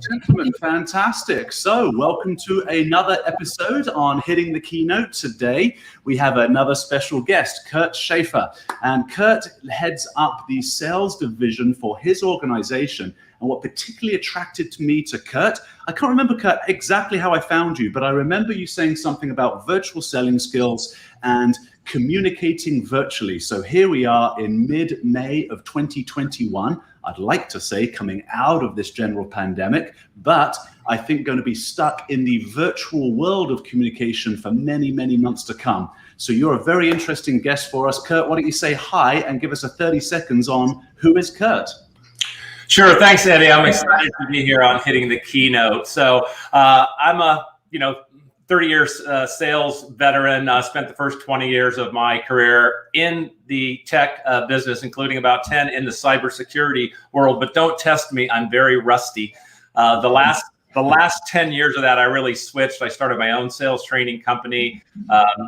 Gentlemen, fantastic. So welcome to another episode on Hitting the Keynote. Today, we have another special guest, Kurt Schaefer. And Kurt heads up the sales division for his organization. And what particularly attracted me to Kurt, I can't remember, Kurt, exactly how I found you, but I remember you saying something about virtual selling skills and communicating virtually. So here we are in mid-May of 2021. I'd like to say coming out of this general pandemic, but I think going to be stuck in the virtual world of communication for many, many months to come. So you're a very interesting guest for us. Kurt, why don't you say hi and give us a 30 seconds on who is Kurt? Sure. Thanks, Eddie. I'm excited to be here on Hitting the Keynote. So I'm a 30 years sales veteran. Spent the first 20 years of my career in the tech business, including about 10 in the cybersecurity world. But don't test me; I'm very rusty. The last 10 years of that, I really switched. I started my own sales training company,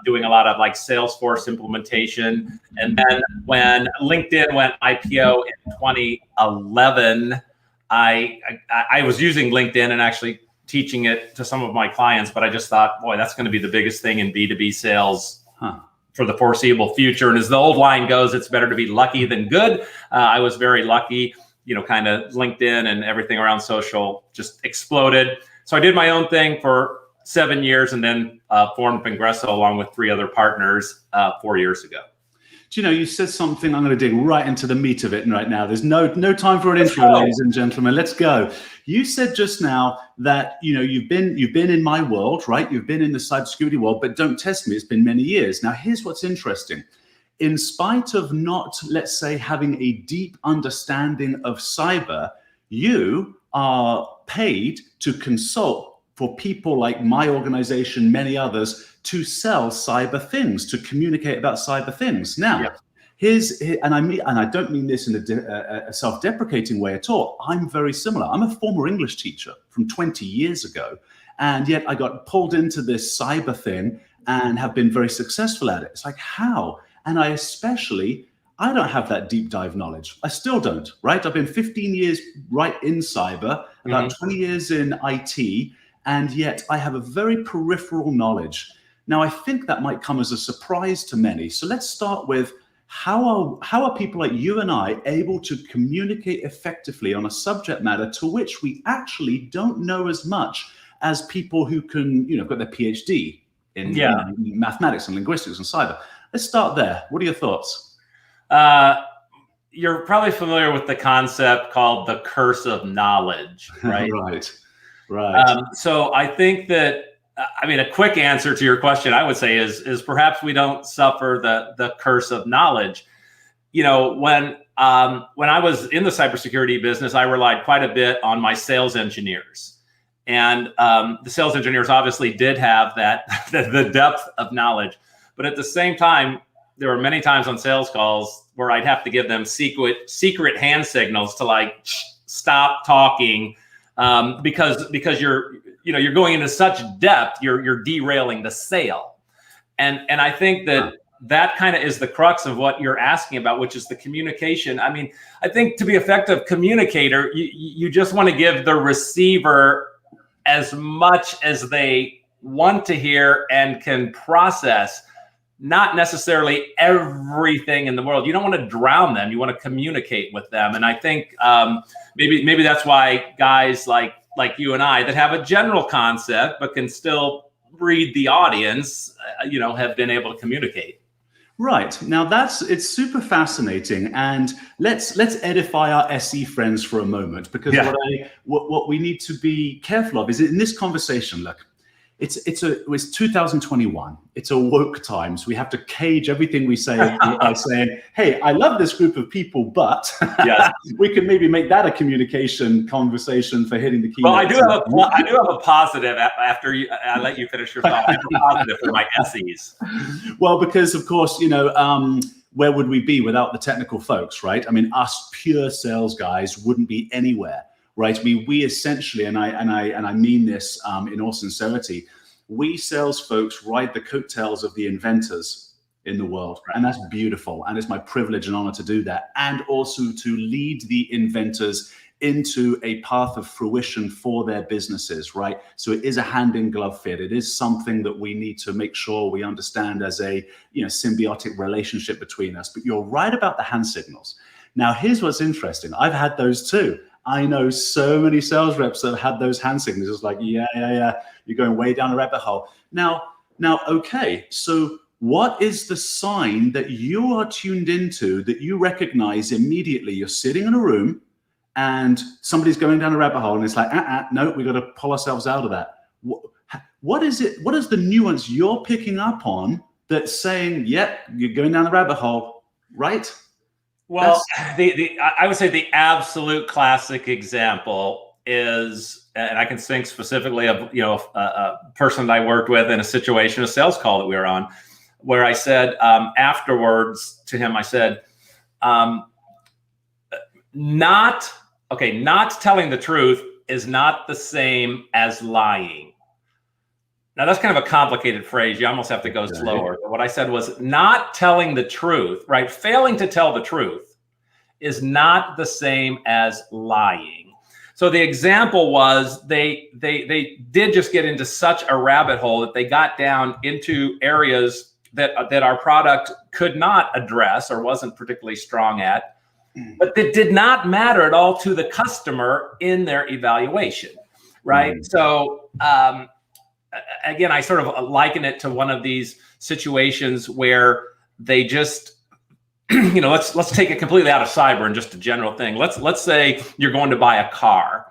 doing a lot of like Salesforce implementation. And then when LinkedIn went IPO in 2011, I was using LinkedIn and actually teaching it to some of my clients, but I just thought, boy, that's going to be the biggest thing in B2B sales for the foreseeable future. And as the old line goes, it's better to be lucky than good. I was very lucky, kind of LinkedIn and everything around social just exploded. So I did my own thing for 7 years and then formed Pingresso along with 3 other partners 4 years ago. Do you know, you said something, I'm going to dig right into the meat of it right now. There's no time for an intro, ladies and gentlemen. Let's go. You said just now that, you've been in my world, right? You've been in the cybersecurity world, but don't test me. It's been many years. Now, here's what's interesting. In spite of not, let's say, having a deep understanding of cyber, you are paid to consult for people like my organization, many others, to sell cyber things, to communicate about cyber things. Now, and I don't mean this in a self-deprecating way at all. I'm very similar. I'm a former English teacher from 20 years ago, and yet I got pulled into this cyber thing and have been very successful at it. It's like, how? And I don't have that deep dive knowledge. I still don't, right? I've been 15 years right in cyber, about 20 years in IT, and yet I have a very peripheral knowledge. Now, I think that might come as a surprise to many. So let's start with how are people like you and I able to communicate effectively on a subject matter to which we actually don't know as much as people who can, got their PhD in mathematics and linguistics and cyber. Let's start there. What are your thoughts? You're probably familiar with the concept called the curse of knowledge, right? Right. So I think that, a quick answer to your question, I would say is perhaps we don't suffer the curse of knowledge. When I was in the cybersecurity business, I relied quite a bit on my sales engineers. And the sales engineers obviously did have the depth of knowledge. But at the same time, there were many times on sales calls where I'd have to give them secret hand signals to like stop talking because you're going into such depth, you're derailing the sale. And I think that kind of is the crux of what you're asking about, which is the communication. I think to be effective communicator, you just want to give the receiver as much as they want to hear and can process, not necessarily everything in the world. You don't want to drown them. You want to communicate with them. And I think maybe that's why guys like you and I that have a general concept but can still read the audience, have been able to communicate. Right. Now it's super fascinating, and let's edify our SE friends for a moment, because what we need to be careful of is in this conversation, look, it's 2021. It's a woke time, so we have to cage everything we say by saying, "Hey, I love this group of people, but we can maybe make that a communication conversation for hitting the key." Well, I do have a positive after I let you finish your thought. I have a positive for my SEs. Well, because of course, where would we be without the technical folks, right? Us pure sales guys wouldn't be anywhere. Right, we essentially, and I mean this in all sincerity, we sales folks ride the coattails of the inventors in the world. And that's beautiful. And it's my privilege and honor to do that. And also to lead the inventors into a path of fruition for their businesses, right? So it is a hand in glove fit. It is something that we need to make sure we understand as a, symbiotic relationship between us. But you're right about the hand signals. Now, here's what's interesting. I've had those too. I know so many sales reps that have had those hand signals. It's like, yeah, you're going way down a rabbit hole. Now, okay, so what is the sign that you are tuned into that you recognize immediately? You're sitting in a room and somebody's going down a rabbit hole and it's like, no, we got to pull ourselves out of that. What is it? What is the nuance you're picking up on that's saying, you're going down the rabbit hole, right? Well, I would say the absolute classic example is, and I can think specifically of, a person that I worked with in a situation, a sales call that we were on, where I said afterwards to him, I said, not telling the truth is not the same as lying. Now that's kind of a complicated phrase. You almost have to go slower. But what I said was not telling the truth, right? Failing to tell the truth is not the same as lying. So the example was they did just get into such a rabbit hole that they got down into areas that our product could not address or wasn't particularly strong at, but that did not matter at all to the customer in their evaluation, right? So again, I sort of liken it to one of these situations where they just, let's take it completely out of cyber and just a general thing. Let's say you're going to buy a car,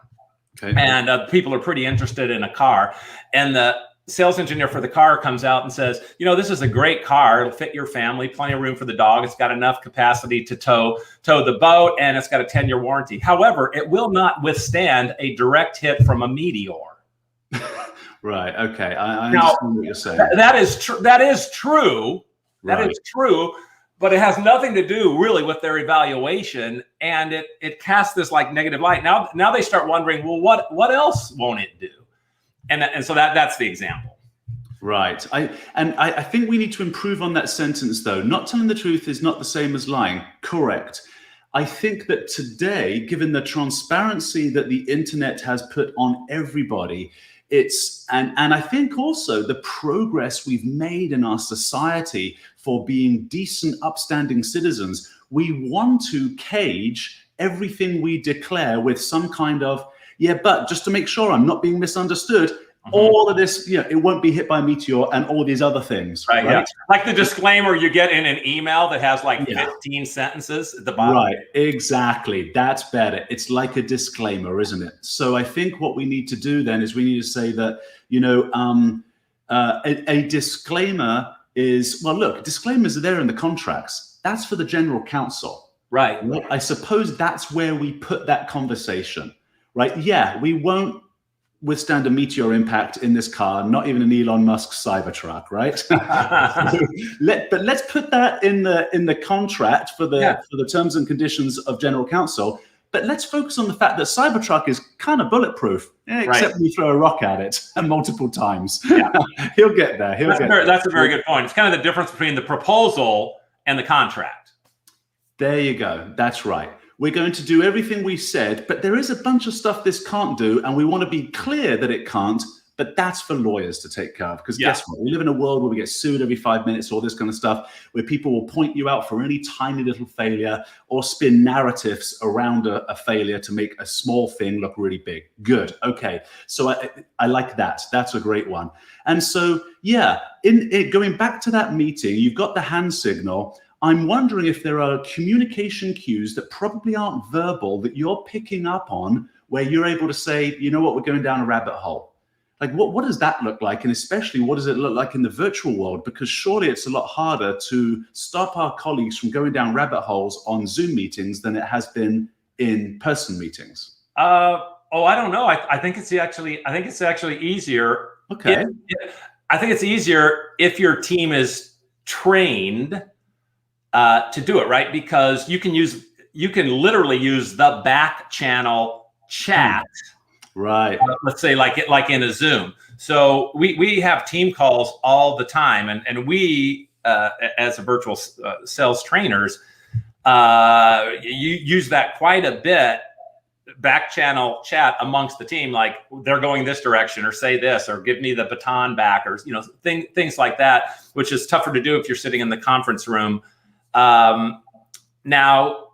and people are pretty interested in a car, and the sales engineer for the car comes out and says, this is a great car. It'll fit your family, plenty of room for the dog. It's got enough capacity to tow the boat, and it's got a 10-year warranty. However, it will not withstand a direct hit from a meteor. Right. Okay. I understand what you're saying. That is true. That is true. That is true. But it has nothing to do really with their evaluation, and it casts this like negative light. Now they start wondering, well, what else won't it do? And so that's the example. Right. I think we need to improve on that sentence though. Not telling the truth is not the same as lying. Correct. I think that today, given the transparency that the internet has put on everybody, and I think also the progress we've made in our society for being decent, upstanding citizens, we want to cage everything we declare with some kind of, but just to make sure I'm not being misunderstood, all of this, it won't be hit by a meteor and all these other things. Right. Yeah. Like the disclaimer you get in an email that has like 15 sentences at the bottom. Right. Exactly. That's better. It's like a disclaimer, isn't it? So I think what we need to do then is we need to say that, a disclaimer is, well, look, disclaimers are there in the contracts. That's for the general counsel. Right. I suppose that's where we put that conversation. Right. Yeah, we won't withstand a meteor impact in this car, not even an Elon Musk Cybertruck, right? But let's put that in the contract for the terms and conditions of general counsel. But let's focus on the fact that Cybertruck is kind of bulletproof, except when you throw a rock at it multiple times. Yeah. He'll get there. That's a very good point. It's kind of the difference between the proposal and the contract. There you go. That's right. We're going to do everything we said, but there is a bunch of stuff this can't do, and we want to be clear that it can't, but that's for lawyers to take care of. Because guess what? We live in a world where we get sued every 5 minutes, all this kind of stuff, where people will point you out for any tiny little failure or spin narratives around a failure to make a small thing look really big. Good. Okay. So I like that. That's a great one. And so, going back to that meeting, you've got the hand signal. I'm wondering if there are communication cues that probably aren't verbal that you're picking up on where you're able to say, you know what, we're going down a rabbit hole. Like what does that look like? And especially what does it look like in the virtual world? Because surely it's a lot harder to stop our colleagues from going down rabbit holes on Zoom meetings than it has been in person meetings. I don't know. I think it's actually easier. Okay. I think it's easier if your team is trained to do it, right? Because you can literally use the back channel chat, right? Let's say like in a Zoom. So we have team calls all the time, and we as a virtual sales trainers, you use that quite a bit, back channel chat amongst the team, like they're going this direction, or say this, or give me the baton back, or things like that, which is tougher to do if you're sitting in the conference room. Now,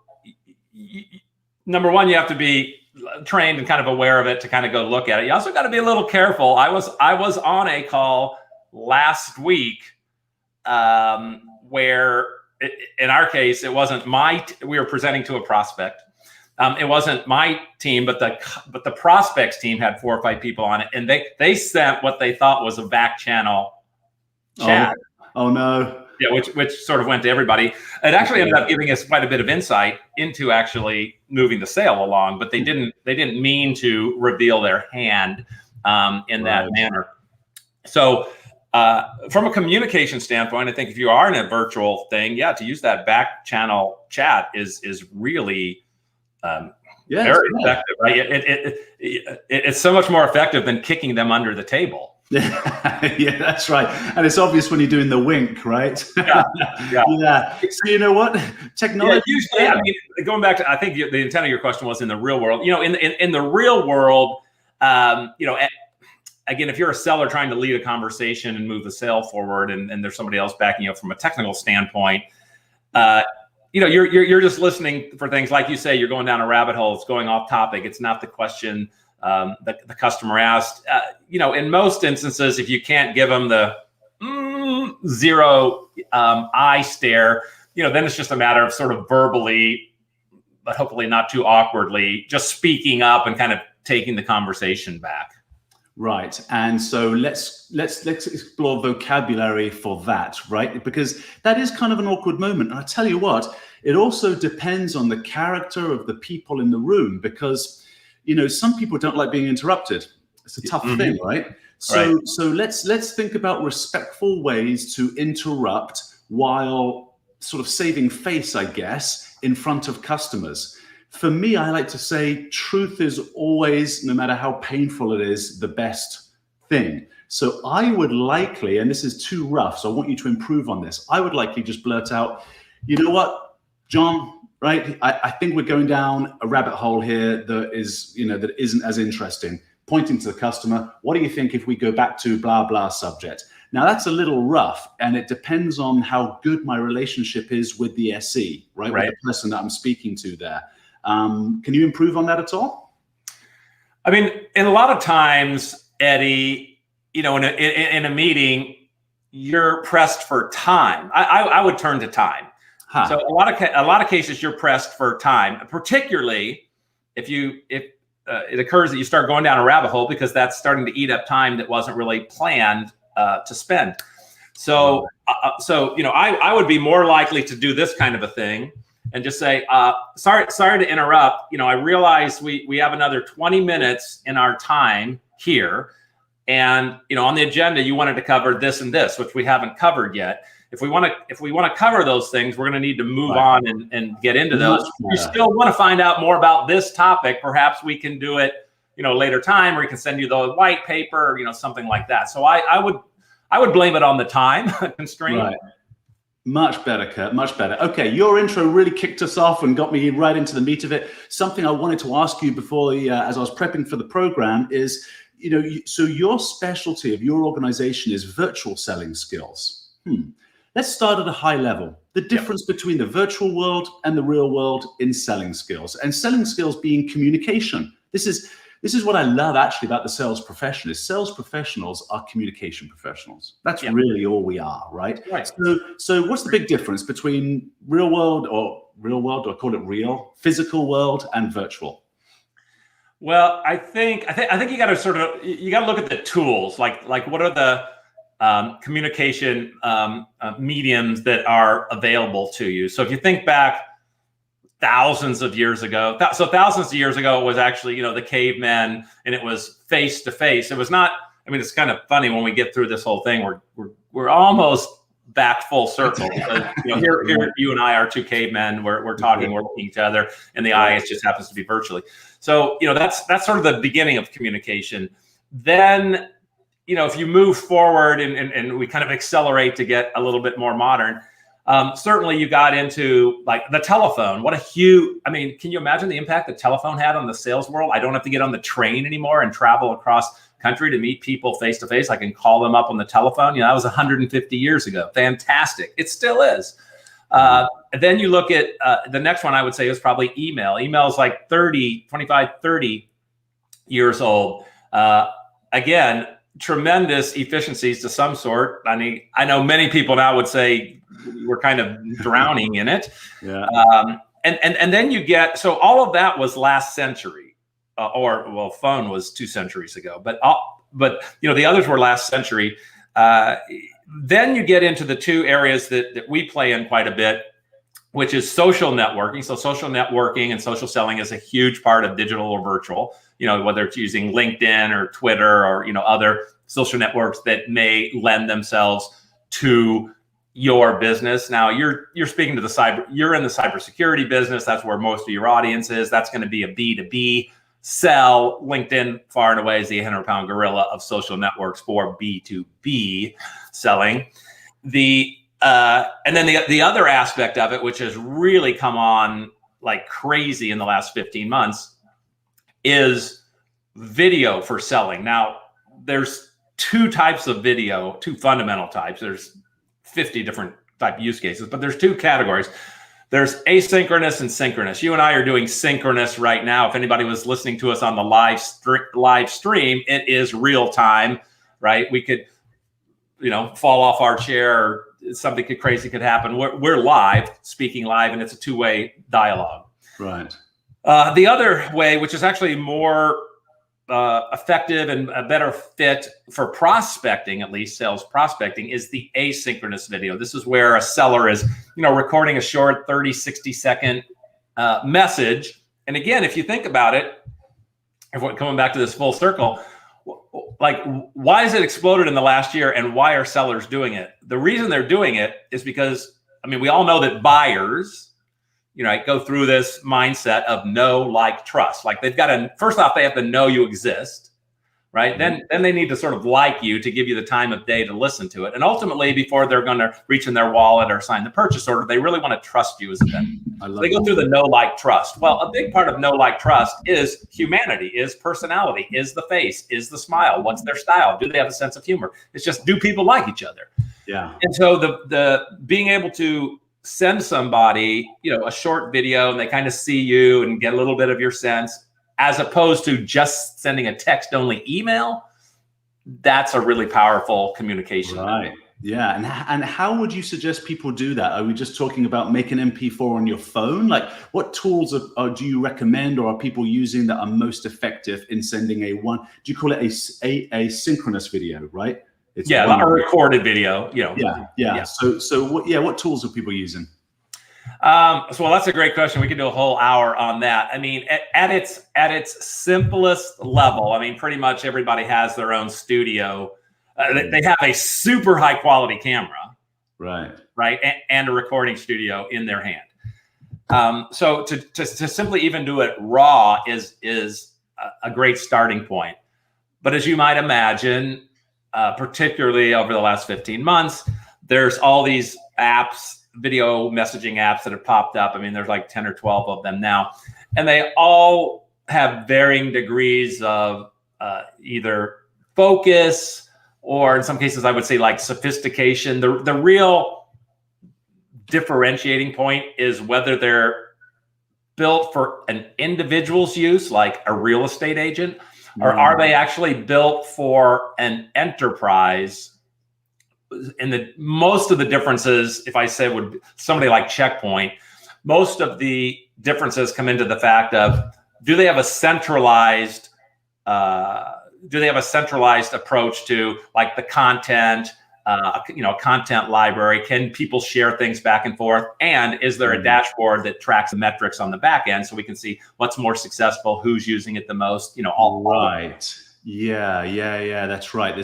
number one, you have to be trained and kind of aware of it to kind of go look at it. You also got to be a little careful. I was on a call last week where in our case, it wasn't we were presenting to a prospect. It wasn't my team, but the prospects team had 4 or 5 people on it, and they sent what they thought was a back channel chat. Oh no. Yeah, which sort of went to everybody. It actually ended up giving us quite a bit of insight into actually moving the sale along, but they didn't mean to reveal their hand in that manner. So from a communication standpoint, I think if you are in a virtual thing, to use that back channel chat is really very effective, right? It's so much more effective than kicking them under the table. Yeah, that's right. And it's obvious when you're doing the wink, right? Yeah. So you know what? Technology. Yeah, usually, I mean, going back to, I think the intent of your question was in the real world. In the real world, again, if you're a seller trying to lead a conversation and move the sale forward, and there's somebody else backing you up from a technical standpoint, you're just listening for things, like you say, you're going down a rabbit hole. It's going off topic. It's not the question the customer asked. In most instances, if you can't give them the zero eye stare, then it's just a matter of sort of verbally, but hopefully not too awkwardly, just speaking up and kind of taking the conversation back. Right. And so let's explore vocabulary for that, right? Because that is kind of an awkward moment. And I tell you what, it also depends on the character of the people in the room, because some people don't like being interrupted. It's a tough thing, right? So let's think about respectful ways to interrupt while sort of saving face, I guess, in front of customers. For me, I like to say truth is always, no matter how painful it is, the best thing. So I would likely, and this is too rough, so I want you to improve on this, I would likely just blurt out, you know what, John, right? I think we're going down a rabbit hole here that isn't as interesting. Pointing to the customer, what do you think if we go back to blah, blah subject? Now that's a little rough, and it depends on how good my relationship is with the SE, right? With the person that I'm speaking to there. Can you improve on that at all? I mean, in a lot of times, Eddie, in a meeting, you're pressed for time. I would turn to time. So a lot of cases, you're pressed for time, particularly if it occurs that you start going down a rabbit hole, because that's starting to eat up time that wasn't really planned to spend. So I would be more likely to do this kind of a thing and just say, sorry to interrupt. I realize we have another 20 minutes in our time here. And, on the agenda, you wanted to cover this and this, which we haven't covered yet. If we want to cover those things, we're going to need to move on and get into those. If you still want to find out more about this topic, perhaps we can do it, later time, or we can send you the white paper, something like that. So I would blame it on the time constraint. Right. Much better, Kurt, much better. Okay, your intro really kicked us off and got me right into the meat of it. Something I wanted to ask you before, as I was prepping for the program, is, so your specialty of your organization is virtual selling skills. Let's start at a high level. The difference between the virtual world and the real world in selling skills, and selling skills being communication. This is what I love actually about the sales profession, is sales professionals are communication professionals. That's really all we are, right? So what's the big difference between real world, or call it real, physical world, and virtual? Well, I think you got to look at the tools, like what are the communication mediums that are available to you. So if you think back thousands of years ago, thousands of years ago, it was actually, the cavemen, and it was face to face. It was not, it's kind of funny when we get through this whole thing, we're almost back full circle. Here you and I are two cavemen. We're talking, we're looking at each other, and the eye just happens to be virtually. So, that's sort of the beginning of communication. Then if you move forward and we kind of accelerate to get a little bit more modern, certainly you got into like the telephone. What a huge, I mean, can you imagine the impact the telephone had on the sales world? I don't have to get on the train anymore and travel across country to meet people face to face. I can call them up on the telephone. That was 150 years ago. Fantastic. It still is. Then you look at the next one I would say is probably email. Email is like 25, 30 years old. Again, tremendous efficiencies to some sort. I mean, I know many people now would say we're kind of drowning in it. Yeah. And then you get, so all of that was last century, phone was 2 centuries ago, but the others were last century. Then you get into the 2 areas that we play in quite a bit, which is social networking. So social networking and social selling is a huge part of digital or virtual, whether it's using LinkedIn or Twitter or, other social networks that may lend themselves to your business. Now you're speaking to you're in the cybersecurity business. That's where most of your audience is. That's going to be a B2B sell. LinkedIn far and away is the 800-pound gorilla of social networks for B2B selling. And then the other aspect of it, which has really come on like crazy in the last 15 months, is video for selling. Now, there's 2 types of video, 2 fundamental types. There's 50 different type use cases, but there's 2 categories. There's asynchronous and synchronous. You and I are doing synchronous right now. If anybody was listening to us on the live stream, it is real time, right? We could, fall off our chair, or something crazy could happen. We're live, speaking live, and it's a 2-way dialogue. Right. The other way, which is actually more effective and a better fit for prospecting, at least sales prospecting, is the asynchronous video. This is where a seller is, recording a short 30, 60-second message. And again, if you think about it, if we're coming back to this full circle, like, why has it exploded in the last year, and why are sellers doing it? The reason they're doing it is because, we all know that buyers, go through this mindset of know, like, trust. Like, they've got to, first off, they have to know you exist, right? Mm-hmm. Then they need to sort of like you to give you the time of day to listen to it. And ultimately, before they're going to reach in their wallet or sign the purchase order, they really want to trust you as a vendor. So they go through the know, like, trust. Well, a big part of know, like, trust is humanity, is personality, is the face, is the smile. What's their style? Do they have a sense of humor? It's just, do people like each other? Yeah. And so the being able to send somebody, a short video, and they kind of see you and get a little bit of your sense, as opposed to just sending a text-only email, that's a really powerful communication. Right. Yeah. And how would you suggest people do that? Are we just talking about making MP4 on your phone? Like, what tools do you recommend, or are people using that are most effective in sending do you call it a synchronous video, right? It's a recorded video. Yeah. So what tools are people using? Well, that's a great question. We could do a whole hour on that. At its simplest level, pretty much everybody has their own studio. They have a super high quality camera, right, and a recording studio in their hand. So to simply even do it raw is a great starting point. But as you might imagine, particularly over the last 15 months, there's all these apps, video messaging apps that have popped up. There's like 10 or 12 of them now, and they all have varying degrees of either focus, or in some cases, I would say, like, sophistication. The real differentiating point is whether they're built for an individual's use, like a real estate agent, or are they actually built for an enterprise? And most of the differences, if I say would somebody like Checkpoint, most of the differences come into the fact of, do they have a centralized approach to, like, the content, content library? Can people share things back and forth? And is there a dashboard that tracks the metrics on the back end, so we can see what's more successful, who's using it the most? Right. Yeah. That's right.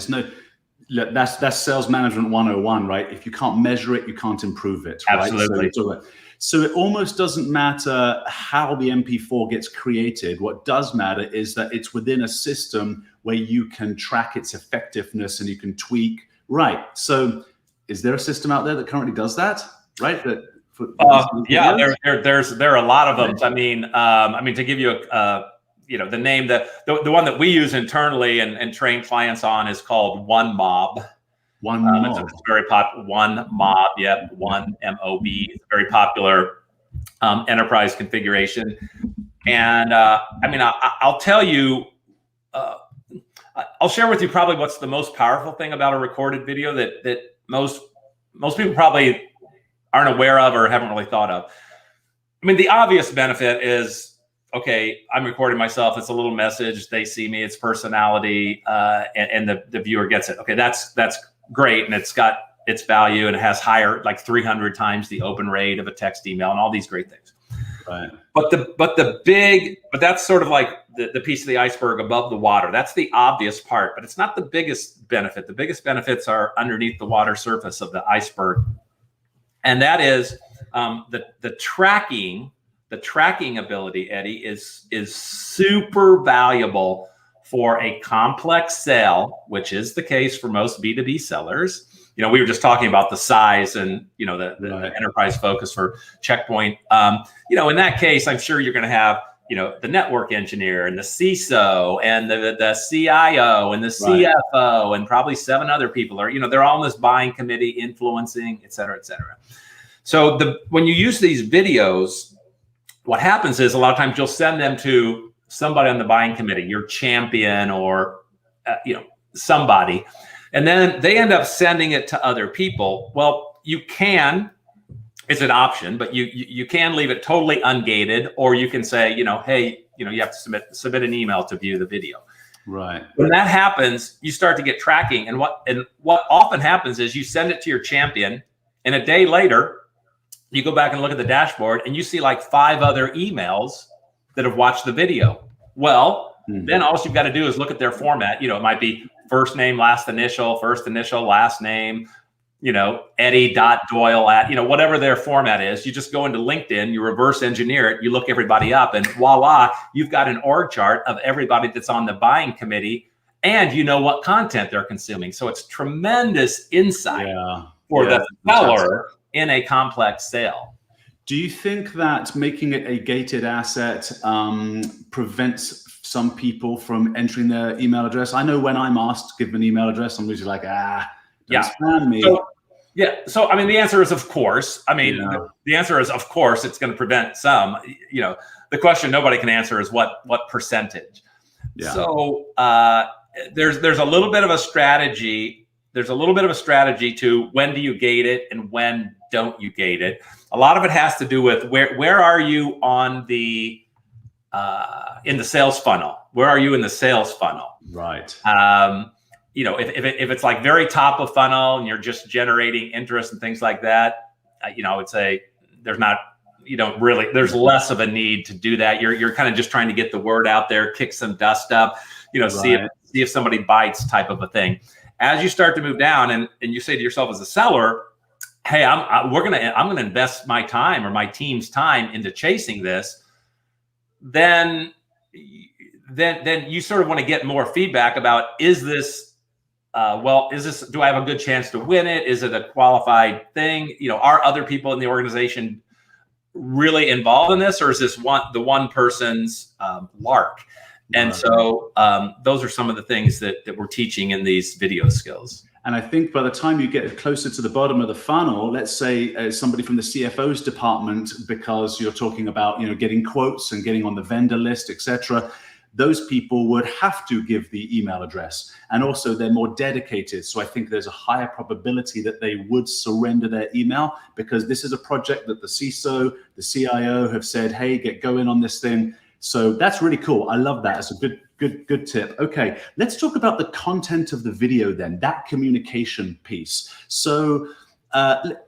look, that's sales management 101, right? If you can't measure it, you can't improve it. Absolutely. Right? So it almost doesn't matter how the MP4 gets created. What does matter is that it's within a system where you can track its effectiveness and you can tweak. Right. So is there a system out there that currently does that? Right. Yeah, there are a lot of them. Right. I mean, to give you the name, the one that we use internally and train clients on is called OneMob. OneMob. It's very popular. OneMob. Yep. OneMob. It's a very popular enterprise configuration. And I'll tell you, I'll share with you probably what's the most powerful thing about a recorded video that most people probably aren't aware of or haven't really thought of. I mean, the obvious benefit is, okay, I'm recording myself. It's a little message. They see me. It's personality, and the viewer gets it. Okay, that's great, and it's got its value, and it has higher, like 300 times the open rate of a text email, and all these great things. Right. But that's sort of like the piece of the iceberg above the water. That's the obvious part, but it's not the biggest benefit. The biggest benefits are underneath the water surface of the iceberg, and that is the tracking. The tracking ability, Eddie, is super valuable for a complex sale, which is the case for most B2B sellers. You know, we were just talking about the size and, you know, the enterprise focus for Checkpoint. You know, in that case, I'm sure you're going to have, you know, the network engineer and the CISO and the CIO and the CFO and probably 7 other people are, you know, they're all in this buying committee, influencing, et cetera, et cetera. So when you use these videos, what happens is a lot of times you'll send them to somebody on the buying committee, your champion or, you know, somebody, and then they end up sending it to other people. Well, you can, it's an option, but you can leave it totally ungated, or you can say, you know, hey, you know, you have to submit an email to view the video. Right. When that happens, you start to get tracking. And what often happens is you send it to your champion, and a day later, you go back and look at the dashboard and you see like 5 other emails that have watched the video. Well, then all you've got to do is look at their format. You know, it might be first name, last initial, first initial, last name, you know, Eddie.Doyle at, you know, whatever their format is. You just go into LinkedIn, you reverse engineer it, you look everybody up, and voila, you've got an org chart of everybody that's on the buying committee, and you know what content they're consuming. So it's tremendous insight for the seller in a complex sale. Do you think that making it a gated asset prevents some people from entering their email address? I know when I'm asked to give an email address, I'm usually like, don't spam me. So I mean, the answer is of course. I mean, the answer is of course it's going to prevent some. You know, the question nobody can answer is what percentage. Yeah. So there's a little bit of a strategy. There's a little bit of a strategy to when do you gate it and when don't you gate it. A lot of it has to do with where are you on the in the sales funnel? Where are you in the sales funnel? Right. You know, if it's like very top of funnel and you're just generating interest and things like that, you know, I would say there's less of a need to do that. You're kind of just trying to get the word out there, kick some dust up, you know, see if somebody bites type of a thing. As you start to move down and you say to yourself as a seller, hey, I'm gonna invest my time or my team's time into chasing this, then you sort of want to get more feedback about, is this do I have a good chance to win it? Is it a qualified thing? You know, are other people in the organization really involved in this, or is this the one person's lark? And so those are some of the things that we're teaching in these video skills. And I think by the time you get closer to the bottom of the funnel, let's say somebody from the CFO's department, because you're talking about, you know, getting quotes and getting on the vendor list, etc., those people would have to give the email address. And also they're more dedicated. So I think there's a higher probability that they would surrender their email, because this is a project that the CISO, the CIO have said, hey, get going on this thing. So that's really cool. I love that. It's a good tip. Okay, let's talk about the content of the video then, that communication piece. So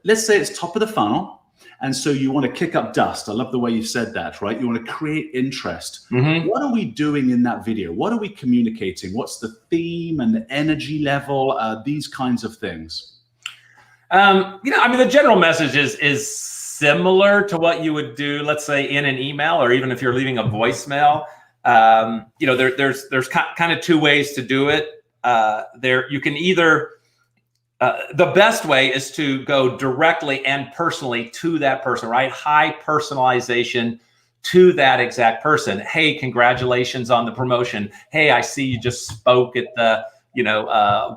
let's say it's top of the funnel, And so you want to kick up dust. I love the way you said that, right? You want to create interest. Mm-hmm. What are we doing in that video? What are we communicating? What's the theme and the energy level? These kinds of things. The general message is similar to what you would do, let's say, in an email, or even if you're leaving a voicemail. There's kind of two ways to do it. You can either the best way is to go directly and personally to that person, right? High personalization to that exact person. Hey, congratulations on the promotion. Hey, I see you just spoke at the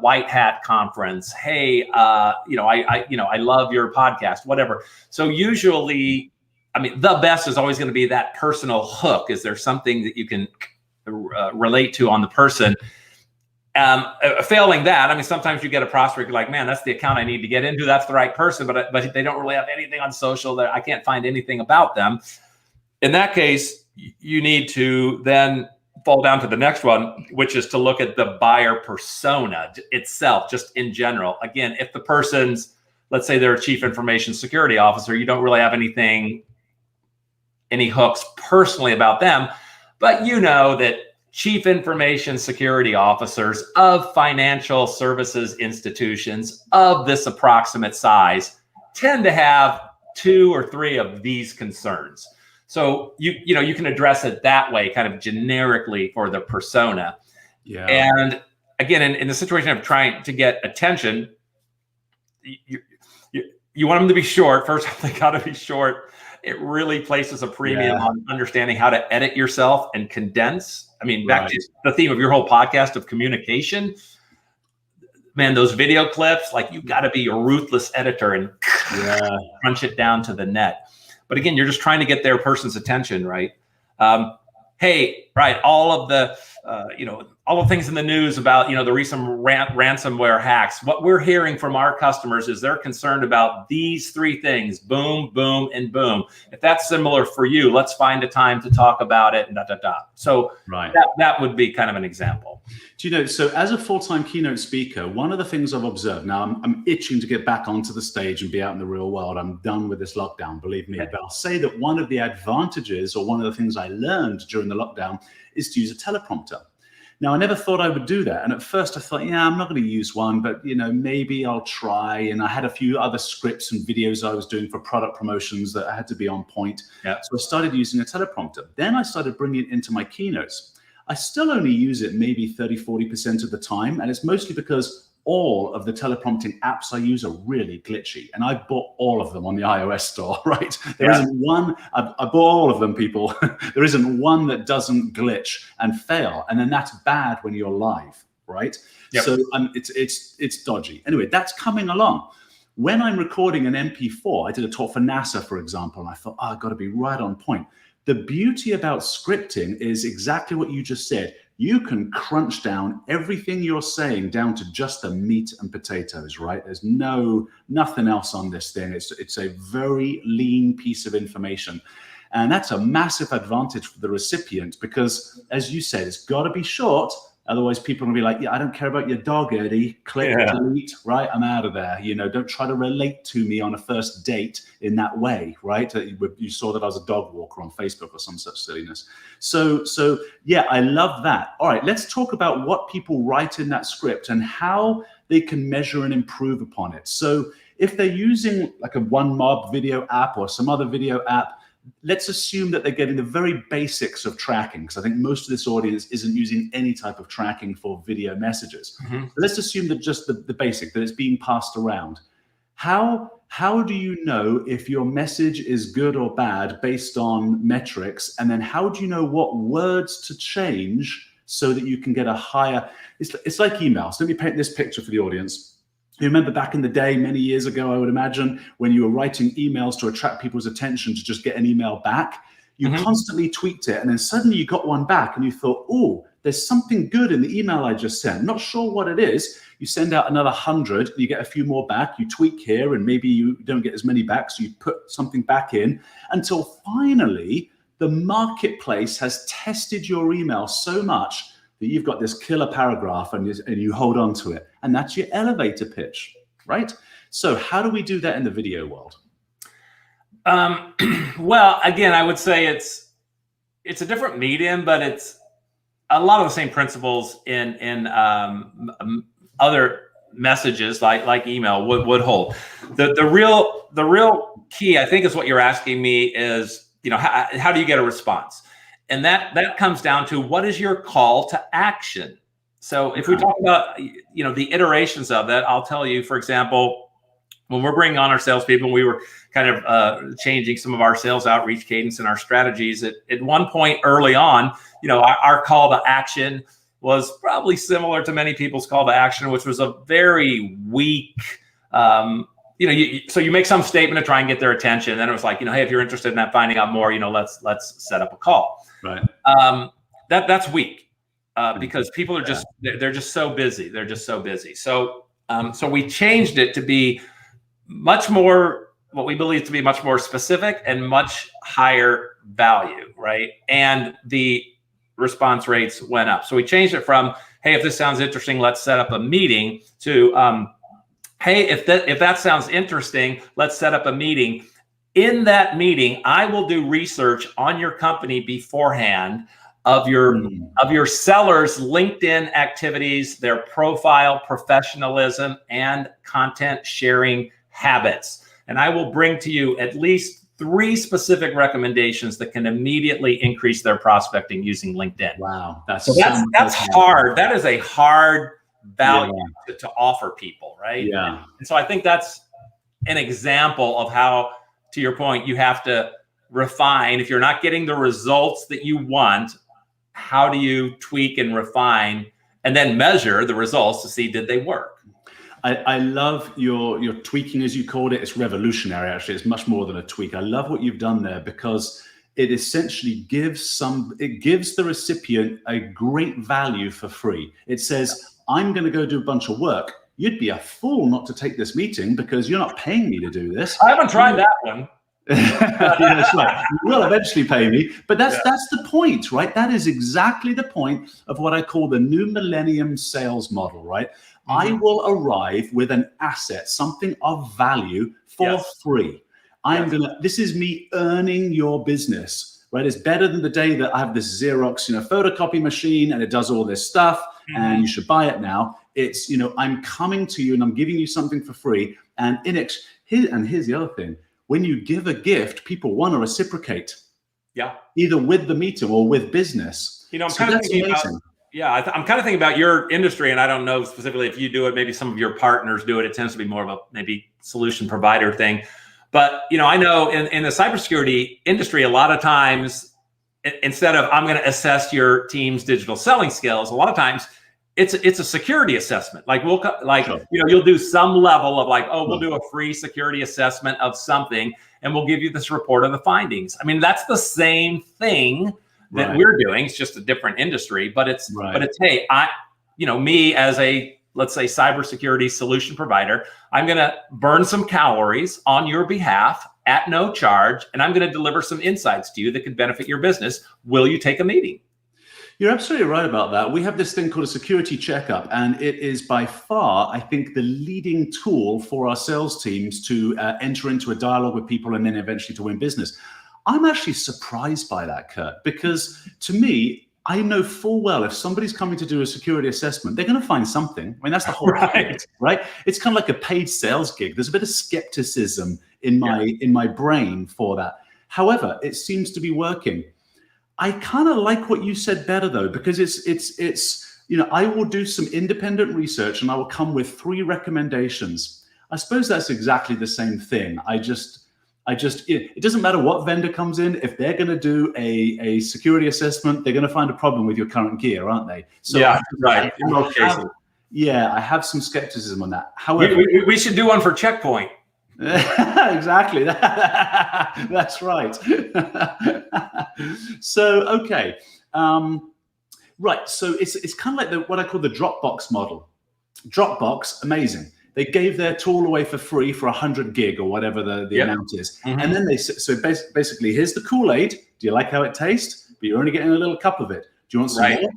White Hat conference. Hey, I love your podcast, whatever. So usually, the best is always going to be that personal hook. Is there something that you can relate to on the person? Failing that, sometimes you get a prospect, you're like, man, that's the account I need to get into. That's the right person, but they don't really have anything on social. That I can't find anything about them. In that case, you need to then fall down to the next one, which is to look at the buyer persona itself, just in general. Again, if the person's, let's say they're a chief information security officer, you don't really have any hooks personally about them, but you know that chief information security officers of financial services institutions of this approximate size tend to have 2 or 3 of these concerns. So you can address it that way, kind of generically for the persona. Yeah. And again, in the situation of trying to get attention, you want them to be short. First, they got to be short. It really places a premium on understanding how to edit yourself and condense. Back to the theme of your whole podcast of communication, man, those video clips, like, you got to be a ruthless editor and crunch it down to the net. But again, you're just trying to get their person's attention, right? Hey, right, all of the all the things in the news about the recent ransomware hacks. What we're hearing from our customers is they're concerned about these 3 things: boom, boom, and boom. If that's similar for you, let's find a time to talk about it. So that would be kind of an example. Do you know? So as a full-time keynote speaker, one of the things I've observed now, I'm itching to get back onto the stage and be out in the real world. I'm done with this lockdown, believe me. But I'll say that one of the advantages, or one of the things I learned during the lockdown, is to use a teleprompter. Now, I never thought I would do that. And at first I thought, I'm not going to use one, but, maybe I'll try. And I had a few other scripts and videos I was doing for product promotions that I had to be on point. Yeah. So I started using a teleprompter. Then I started bringing it into my keynotes. I still only use it maybe 30-40% of the time. And it's mostly because all of the teleprompting apps I use are really glitchy. And I bought all of them on the iOS store, right? There isn't one, I bought all of them, people. There isn't one that doesn't glitch and fail. And then that's bad when you're live, right? Yep. So it's dodgy. Anyway, that's coming along. When I'm recording an MP4, I did a talk for NASA, for example, and I thought, I've got to be right on point. The beauty about scripting is exactly what you just said. You can crunch down everything you're saying down to just the meat and potatoes, right? There's nothing else on this thing. It's a very lean piece of information. And that's a massive advantage for the recipient because, as you said, it's got to be short. Otherwise, people are going to be like, I don't care about your dog, Eddie. Click, delete, right? I'm out of there. Don't try to relate to me on a first date in that way, right? You saw that I was a dog walker on Facebook or some such silliness. So I love that. All right, let's talk about what people write in that script and how they can measure and improve upon it. So if they're using like a OneMob video app or some other video app, let's assume that they're getting the very basics of tracking, because I think most of this audience isn't using any type of tracking for video messages. Mm-hmm. So let's assume that just the basic, that it's being passed around. How do you know if your message is good or bad based on metrics? And then how do you know what words to change so that you can get a higher, it's like emails. Let me paint this picture for the audience. You remember back in the day, many years ago, I would imagine, when you were writing emails to attract people's attention to just get an email back, you constantly tweaked it. And then suddenly you got one back and you thought, oh, there's something good in the email I just sent. Not sure what it is. You send out another 100, you get a few more back, you tweak here, and maybe you don't get as many back. So you put something back in until finally the marketplace has tested your email so much that you've got this killer paragraph and you hold on to it. And that's your elevator pitch, right? So how do we do that in the video world? Well, again, I would say it's a different medium, but it's a lot of the same principles in other messages like email would hold. The real key, I think, is what you're asking me is, how do you get a response? And that comes down to, what is your call to action? So if we talk about, the iterations of that, I'll tell you, for example, when we're bringing on our salespeople, we were kind of changing some of our sales outreach cadence and our strategies. At one point early on, our call to action was probably similar to many people's call to action, which was a very weak, so you make some statement to try and get their attention. And then it was like, hey, if you're interested in that, finding out more, let's set up a call. Right. That's weak because people are they're just so busy. They're just so busy. So we changed it to be much more, what we believe to be much more specific and much higher value, right? And the response rates went up. So we changed it from, hey, if this sounds interesting, let's set up a meeting, to, hey, if that sounds interesting, let's set up a meeting. In that meeting, I will do research on your company beforehand of your sellers' LinkedIn activities, their profile, professionalism, and content sharing habits. And I will bring to you at least 3 specific recommendations that can immediately increase their prospecting using LinkedIn. Wow. That's hard. That is a hard value to offer people, right? Yeah. And so I think that's an example of how, to your point, you have to refine. If you're not getting the results that you want, how do you tweak and refine and then measure the results to see, did they work? I love your tweaking, as you called it. It's revolutionary, actually. It's much more than a tweak. I love what you've done there, because it essentially gives the recipient a great value for free. It says, I'm going to go do a bunch of work. You'd be a fool not to take this meeting because you're not paying me to do this. I haven't tried that one. That's right. You will eventually pay me, but that's the point, right? That is exactly the point of what I call the new millennium sales model, right? I will arrive with an asset, something of value for free. This is me earning your business, right? It's better than the day that I have this Xerox, photocopy machine and it does all this stuff and you should buy it now. It's, I'm coming to you and I'm giving you something for free. And here's the other thing. When you give a gift, people want to reciprocate. Yeah. Either with the meeting or with business. I'm kind of thinking about, I'm kind of thinking about your industry, and I don't know specifically if you do it, maybe some of your partners do it. It tends to be more of a maybe solution provider thing. But, I know in the cybersecurity industry, a lot of times, instead of, I'm going to assess your team's digital selling skills, a lot of times it's a security assessment. Like you'll do some level of we'll do a free security assessment of something, and we'll give you this report of the findings. I mean, that's the same thing that we're doing. It's just a different industry, but it's hey, me as a, let's say, cybersecurity solution provider, I'm going to burn some calories on your behalf at no charge, and I'm going to deliver some insights to you that could benefit your business. Will you take a meeting? You're absolutely right about that. We have this thing called a security checkup, and it is by far, I think, the leading tool for our sales teams to enter into a dialogue with people and then eventually to win business. I'm actually surprised by that, Kurt, because to me, I know full well if somebody's coming to do a security assessment, they're going to find something. I mean, that's the whole point, right? It's kind of like a paid sales gig. There's a bit of skepticism in my brain for that. However, it seems to be working. I kind of like what you said better, though, because it's I will do some independent research and I will come with 3 recommendations. I suppose that's exactly the same thing. It doesn't matter what vendor comes in. If they're going to do a security assessment, they're going to find a problem with your current gear, aren't they? So In most cases. I have some skepticism on that. However, we should do one for Checkpoint. Exactly. That's right. So, okay. Right. So it's kind of like what I call the Dropbox model. Dropbox, amazing. They gave their tool away for free for 100 gig or whatever the amount is. And then basically, here's the Kool-Aid. Do you like how it tastes? But you're only getting a little cup of it. Do you want some more?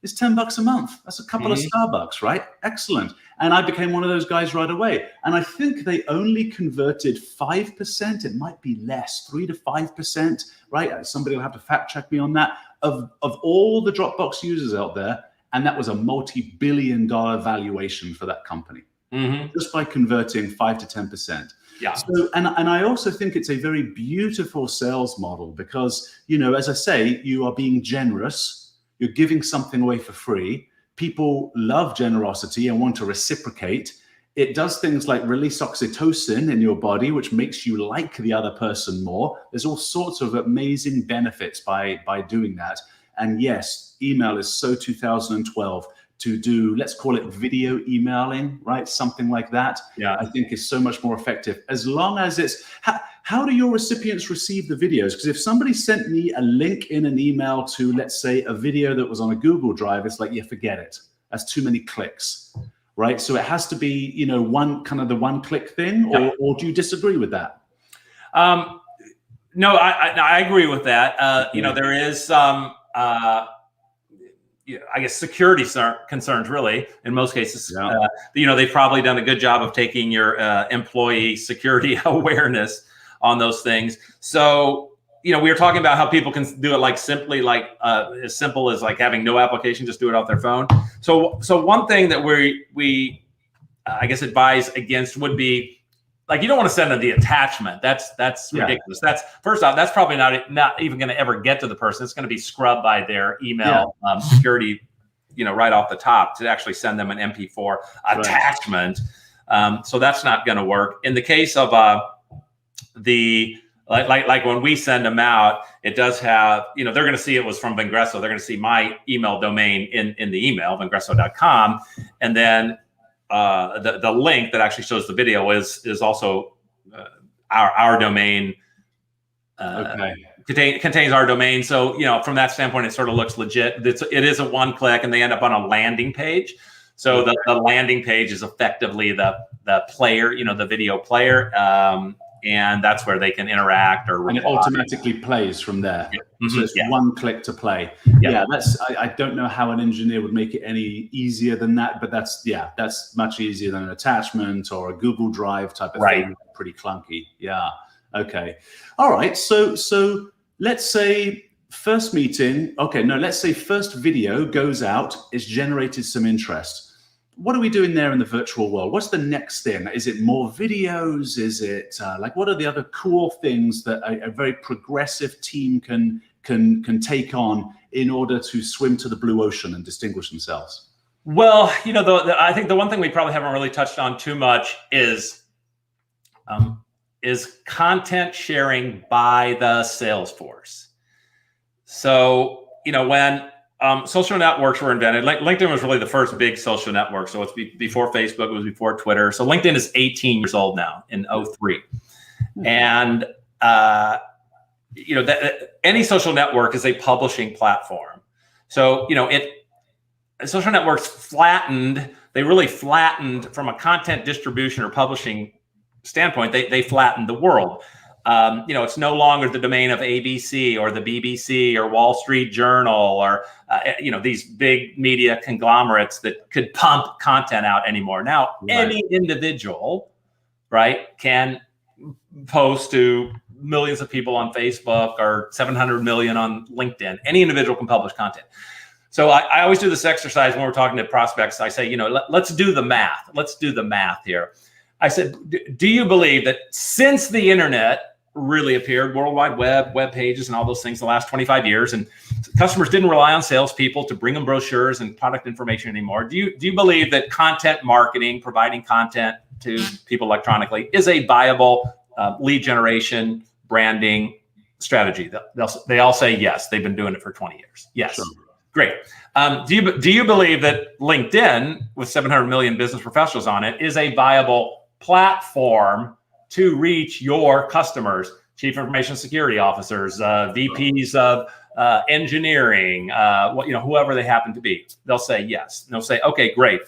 It's $10 a month. That's a couple of Starbucks, right? Excellent. And I became one of those guys right away. And I think they only converted 5%. It might be less, 3 to 5%, right? Somebody will have to fact check me on that, of all the Dropbox users out there. And that was a multi-billion-dollar valuation for that company, just by converting 5 to 10%. Yeah. So, and I also think it's a very beautiful sales model because, you know, as I say, you are being generous. You're giving something away for free. People love generosity and want to reciprocate. It does things like release oxytocin in your body, which makes you like the other person more. There's all sorts of amazing benefits by doing that. And yes, email is so 2012 to do, let's call it video emailing, right? Something like that. Yeah. I think is so much more effective as long as it's, how do your recipients receive the videos? Because if somebody sent me a link in an email to, let's say, a video that was on a Google Drive, it's like, yeah, forget it. That's too many clicks, right? So it has to be, you know, the one click thing, or do you disagree with that? No, I agree with that. You know, there is some, I guess, security concerns, really, in most cases. You know, they've probably done a good job of taking your employee security awareness on those things. So, you know, we were talking about how people can do it like simply, like as simple as like having no application, just do it off their phone. So one thing that we I guess advise against would be, like, you don't want to send them the attachment. That's ridiculous. That's, first off, that's probably not even going to ever get to the person. It's going to be scrubbed by their email security, you know, right off the top, to actually send them an MP4 attachment. So that's not going to work. In the case of like when we send them out, it does have, you know, they're going to see it was from Vengresso. They're going to see my email domain in the email, vengresso.com, and then the link that actually shows the video is also our domain. Contains our domain. So, you know, from that standpoint, it sort of looks legit. It is a one click, and they end up on a landing page. So the landing page is effectively the player, you know, the video player, and that's where they can interact or reply. And it automatically plays from there. So it's one click to play. That's, I don't know how an engineer would make it any easier than that, but that's much easier than an attachment or a Google Drive type of thing. Pretty clunky. Yeah. Okay. All right. So let's say first meeting. Okay. No, let's say first video goes out. It's generated some interest. What are we doing there in the virtual world? What's the next thing? Is it more videos? Is it like, what are the other cool things that a very progressive team can take on in order to swim to the blue ocean and distinguish themselves? Well, you know, I think the one thing we probably haven't really touched on too much is content sharing by the sales force. So, you know, when social networks were invented, LinkedIn was really the first big social network. So it's before Facebook, it was before Twitter. So LinkedIn is 18 years old now in 2003. And, you know, any social network is a publishing platform. So, you know, social networks they really flattened from a content distribution or publishing standpoint. They flattened the world. You know, it's no longer the domain of ABC or the BBC or Wall Street Journal or, you know, these big media conglomerates that could pump content out anymore. Now, any individual, right, can post to millions of people on Facebook or 700 million on LinkedIn. Any individual can publish content. So I always do this exercise when we're talking to prospects. I say, you know, let's do the math. Let's do the math here. I said, do you believe that since the internet really appeared, World Wide Web, web pages, and all those things the last 25 years, and customers didn't rely on salespeople to bring them brochures and product information anymore, do you believe that content marketing, providing content to people electronically, is a viable lead generation, branding strategy? They all say yes. They've been doing it for 20 years. Yes. Sure. Great. Do you believe that LinkedIn, with 700 million business professionals on it, is a viable platform to reach your customers, chief information security officers, VPs of engineering, you know, whoever they happen to be? They'll say yes. And they'll say, okay, great.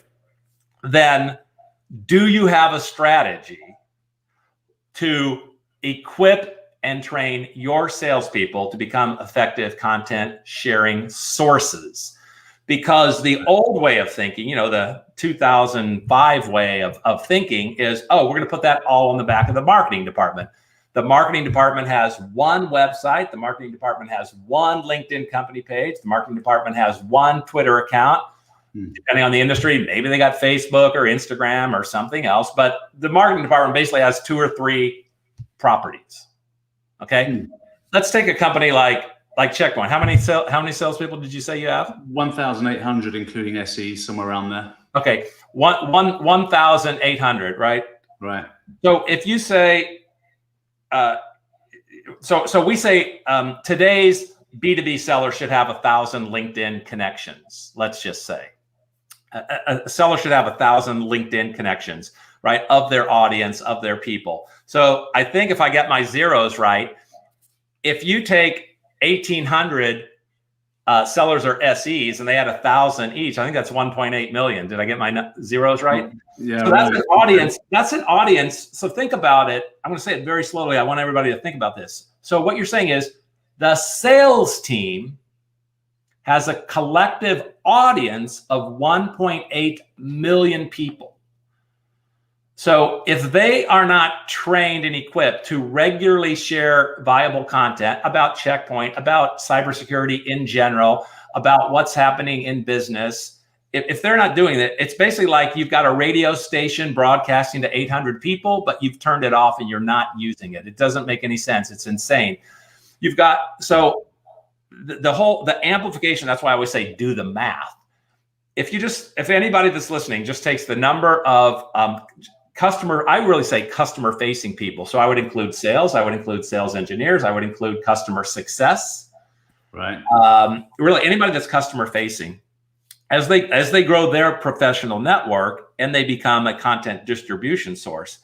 Then do you have a strategy to equip and train your salespeople to become effective content sharing sources? because the old way of thinking, the 2005 way of thinking is, oh, we're going to put that all on the back of the marketing department. The marketing department has one website. The marketing department has one LinkedIn company page. The marketing department has one Twitter account. Depending on the industry, maybe they got Facebook or Instagram or something else. But the marketing department basically has 2 or 3 properties. Okay, let's take a company like Checkpoint. How many salespeople did you say you have? 1,800, including SE, somewhere around there. Okay, 1,800, right? Right. So if you say, so we say today's B2B seller should have 1,000 LinkedIn connections. Let's just say a seller should have 1,000 LinkedIn connections, right, of their audience, of their people. So I think if I get my zeros right, if you take 1,800 sellers or SEs and they had 1,000 each, I think that's 1.8 million. Did I get my zeros right? Yeah. So that's an audience. That's an audience. So think about it. I'm going to say it very slowly. I want everybody to think about this. So what you're saying is the sales team has a collective audience of 1.8 million people. So if they are not trained and equipped to regularly share viable content about Checkpoint, about cybersecurity in general, about what's happening in business, if they're not doing it, it's basically like you've got a radio station broadcasting to 800 people, but you've turned it off and you're not using it. It doesn't make any sense. It's insane. You've got, so the amplification, that's why I always say do the math. If anybody that's listening just takes the number of I really say customer facing people. So I would include sales, I would include sales engineers, I would include customer success. Right. Really anybody that's customer facing, as they grow their professional network and they become a content distribution source,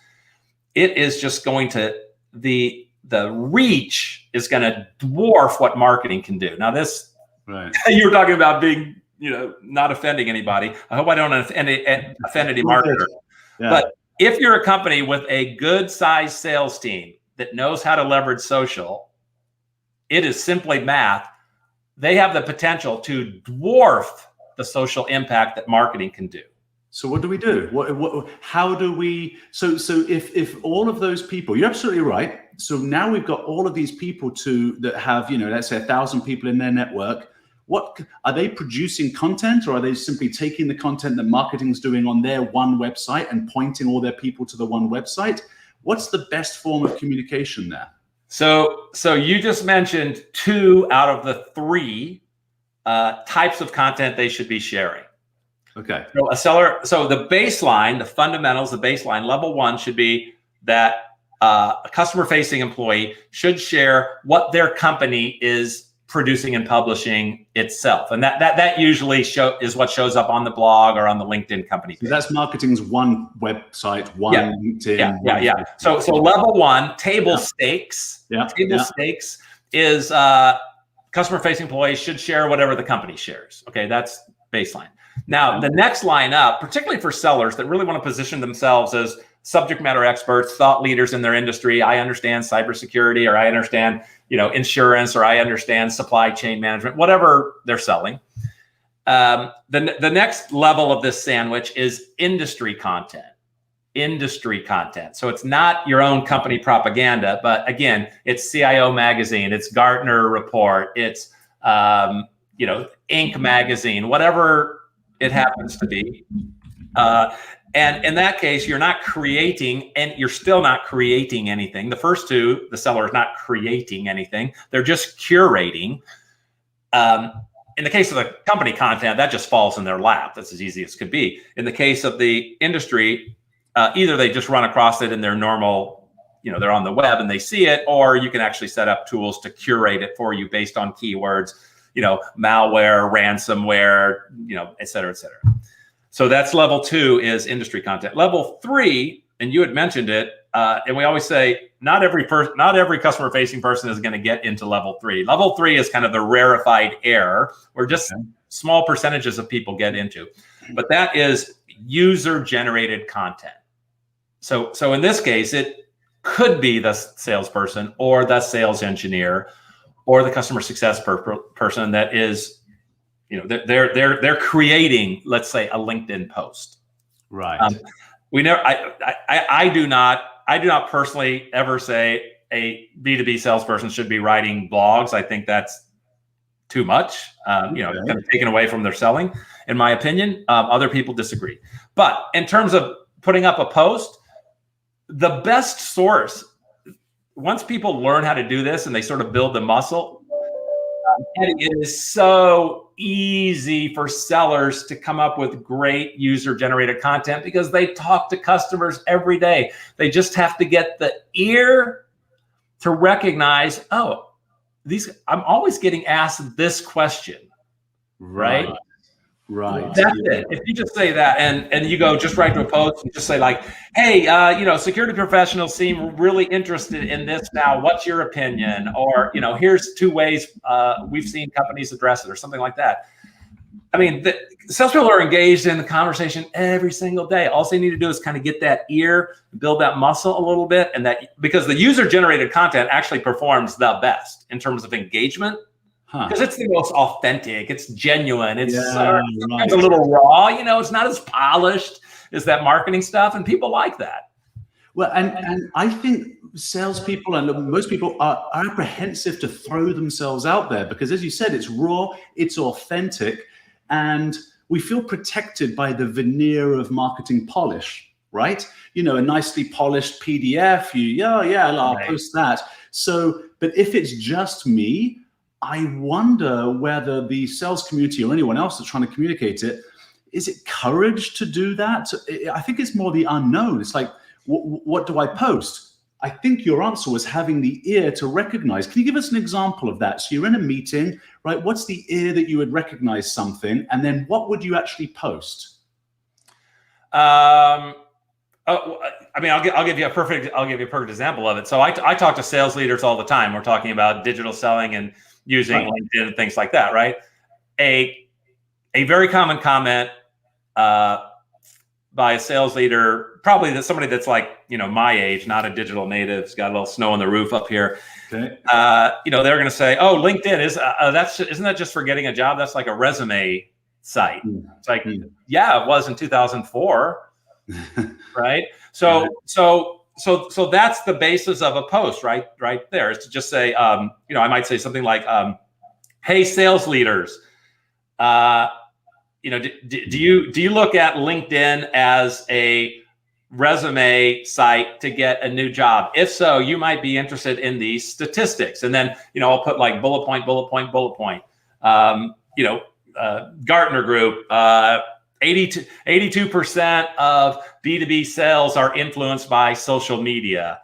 it is just going to, the reach is going to dwarf what marketing can do. Now this, right. You were talking about being, not offending anybody. I hope I don't offend any marketer. Yeah. But if you're a company with a good sized sales team that knows how to leverage social, it is simply math. They have the potential to dwarf the social impact that marketing can do. So what do we do? How do we? So if all of those people, you're absolutely right. So now we've got all of these people that have, let's say 1,000 people in their network. What are they producing content, or are they simply taking the content that marketing's doing on their one website and pointing all their people to the one website? What's the best form of communication there? So you just mentioned 2 out of the 3 types of content they should be sharing. Okay. So the baseline, the fundamentals, the baseline, level 1 should be that a customer-facing employee should share what their company is producing and publishing itself, and that usually is what shows up on the blog or on the LinkedIn company page. So that's marketing's one website, one LinkedIn. Yeah. So level 1, table stakes. Table stakes is customer-facing employees should share whatever the company shares. Okay, that's baseline. Now, the next line up, particularly for sellers that really want to position themselves as subject matter experts, thought leaders in their industry. I understand cybersecurity, or I understand, insurance, or I understand supply chain management, whatever they're selling. The next level of this sandwich is industry content. So it's not your own company propaganda, but again, it's CIO magazine, it's Gartner report, it's Inc. magazine, whatever it happens to be. And in that case, you're not creating, and you're still not creating anything. The first 2, the seller is not creating anything. They're just curating. In the case of the company content, that just falls in their lap. That's as easy as could be. In the case of the industry, either they just run across it in their normal, they're on the web and they see it, or you can actually set up tools to curate it for you based on keywords, malware, ransomware, et cetera, et cetera. So that's level 2 is industry content. Level 3, and you had mentioned it, and we always say not every customer-facing person is going to get into level 3. Level 3 is kind of the rarefied air, where just small percentages of people get into. But that is user-generated content. So in this case, it could be the salesperson or the sales engineer or the customer success person that is they're creating, let's say, a LinkedIn post. Right. I do not personally ever say a B2B salesperson should be writing blogs. I think that's too much, kind of taken away from their selling, in my opinion. Other people disagree. But in terms of putting up a post, the best source, once people learn how to do this and they sort of build the muscle, it is so easy for sellers to come up with great user-generated content because they talk to customers every day. They just have to get the ear to recognize, oh, I'm always getting asked this question, right? Right. That's it. If you just say that and you go just write to a post and just say like, hey, security professionals seem really interested in this now. What's your opinion? Or, here's 2 ways we've seen companies address it or something like that. I mean, the salespeople are engaged in the conversation every single day. All they need to do is kind of get that ear, build that muscle a little bit. And because the user generated content actually performs the best in terms of engagement. Because it's the most authentic, it's genuine, it's sometimes a little raw, it's not as polished as that marketing stuff, and people like that. Well, and I think salespeople and most people are apprehensive to throw themselves out there because, as you said, it's raw, it's authentic, and we feel protected by the veneer of marketing polish, right? A nicely polished PDF, I'll post that. So, but if it's just me, I wonder whether the sales community or anyone else that's trying to communicate it, is it courage to do that? I think it's more the unknown. It's like, what do I post? I think your answer was having the ear to recognize. Can you give us an example of that? So you're in a meeting, right? What's the ear that you would recognize something? And then what would you actually post? I'll give you a perfect example of it. So I talk to sales leaders all the time. We're talking about digital selling and using LinkedIn and things like that, right? A very common comment by a sales leader, probably somebody that's like, my age, not a digital native, has got a little snow on the roof up here. Okay. They're going to say, oh, LinkedIn isn't that just for getting a job? That's like a resume site. It's like, yeah, it was in 2004, right? So that's the basis of a post, right there, is to just say, I might say something like, hey, sales leaders, do you look at LinkedIn as a resume site to get a new job? If so, you might be interested in these statistics. And then, I'll put like bullet point. Gartner Group, 82% of B2B sales are influenced by social media.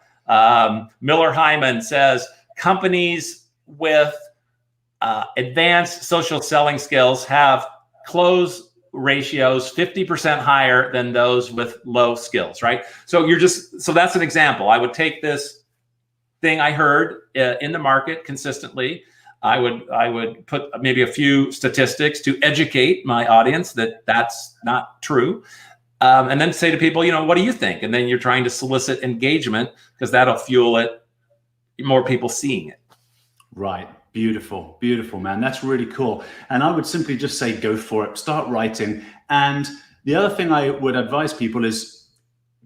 Miller Hyman says companies with advanced social selling skills have close ratios 50% higher than those with low skills, right? So that's an example. I would take this thing I heard in the market consistently. I would put maybe a few statistics to educate my audience that that's not true. And then say to people, what do you think? And then you're trying to solicit engagement because that'll fuel it, more people seeing it. Right. Beautiful, beautiful, man. That's really cool. And I would simply just say, go for it, start writing. And the other thing I would advise people is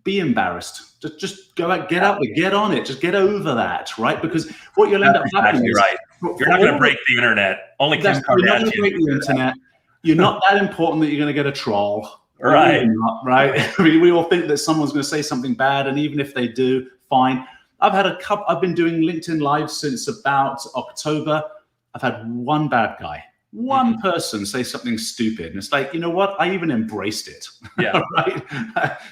be embarrassed. Just go out, get out there, get on it, just get over that, right? Because what you'll end up happening is, right. You're not going to break the internet. Only Kim Kardashian. You're not going to break the internet. You're not that important that you're going to get a troll. Right. Not, right. I mean, we all think that someone's going to say something bad, and even if they do, fine. I've been doing LinkedIn Live since about October. I've had one bad guy, one person say something stupid. And it's like, you know what? I even embraced it. Yeah. Right.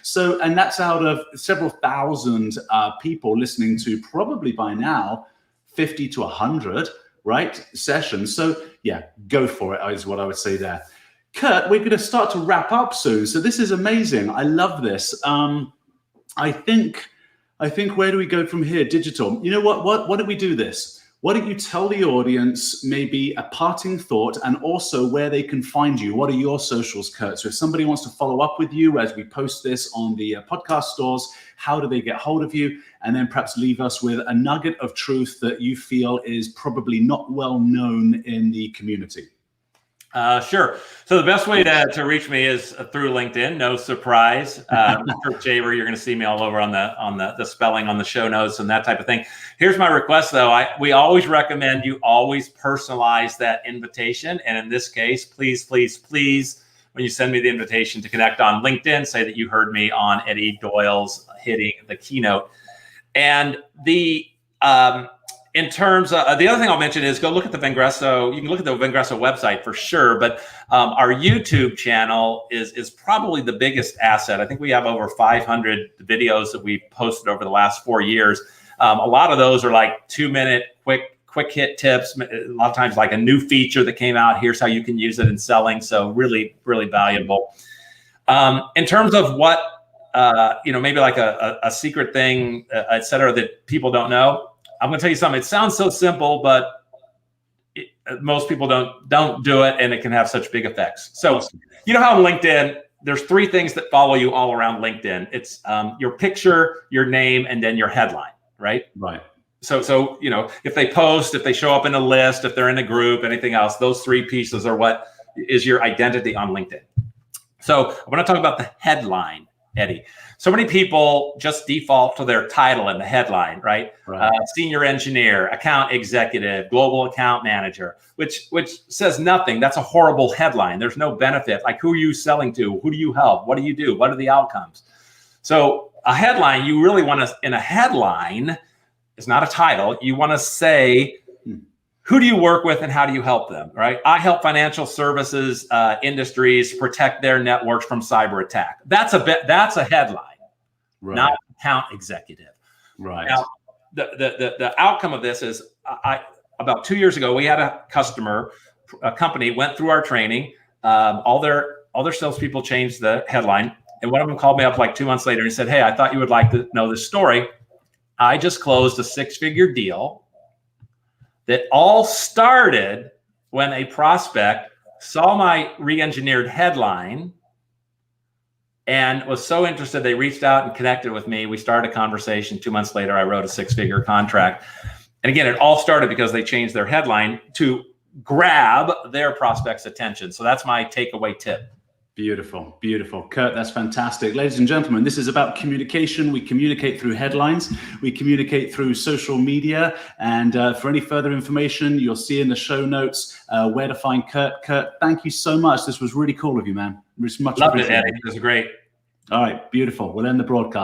So, and that's out of several thousand people listening to probably by now 50 to 100, right, sessions. So yeah, go for it is what I would say there. Kurt, we're going to start to wrap up soon. So this is amazing. I love this. I think where do we go from here? Digital. You know what? Why don't we do this? Why don't you tell the audience maybe a parting thought and also where they can find you? What are your socials, Kurt? So if somebody wants to follow up with you as we post this on the podcast stores, how do they get hold of you? And then perhaps leave us with a nugget of truth that you feel is probably not well known in the community. Sure. So the best way to reach me is through LinkedIn. No surprise. Kurt Shaver, you're going to see me all over on the spelling on the show notes and that type of thing. Here's my request, though. We always recommend you always personalize that invitation. And in this case, please, please, please, when you send me the invitation to connect on LinkedIn, say that you heard me on Eddie Doyle's Hitting the Keynote. And in terms of the other thing I'll mention is go look at the Vengreso. You can look at the Vengreso website for sure, but our YouTube channel is probably the biggest asset. I think we have over 500 videos that we've posted over the last 4 years. A lot of those are like 2-minute quick hit tips. A lot of times like a new feature that came out. Here's how you can use it in selling. So really, really valuable. In terms of what, maybe like a secret thing, et cetera, that people don't know. I'm going to tell you something. It sounds so simple, but most people don't do it, and it can have such big effects. So, you know how on LinkedIn, there's 3 things that follow you all around LinkedIn. It's your picture, your name, and then your headline, right? Right. So if they post, if they show up in a list, if they're in a group, anything else, those 3 pieces are what is your identity on LinkedIn. So I want to talk about the headline, Eddie. So many people just default to their title in the headline, right? Senior engineer, account executive, global account manager, which says nothing. That's a horrible headline. There's no benefit. Like, who are you selling to? Who do you help? What do you do? What are the outcomes? So a headline, you really want to, in a headline, it's not a title. You want to say, who do you work with and how do you help them, right? I help financial services industries protect their networks from cyber attack. That's a headline, right. Not account executive. Right. Now, the outcome of this is, about 2 years ago, we had a company went through our training. All their salespeople changed the headline, and one of them called me up like 2 months later and said, "Hey, I thought you would like to know this story. I just closed a 6-figure deal that all started when a prospect saw my re-engineered headline and was so interested, they reached out and connected with me. We started a conversation. 2 months later, I wrote a 6-figure contract. And again, it all started because they changed their headline to grab their prospect's attention. So that's my takeaway tip. Beautiful, beautiful. Kurt, that's fantastic. Ladies and gentlemen, this is about communication. We communicate through headlines. We communicate through social media. And for any further information, you'll see in the show notes where to find Kurt. Kurt, thank you so much. This was really cool of you, man. It was much appreciated. Loved it, Eddie. It was great. All right, beautiful. We'll end the broadcast.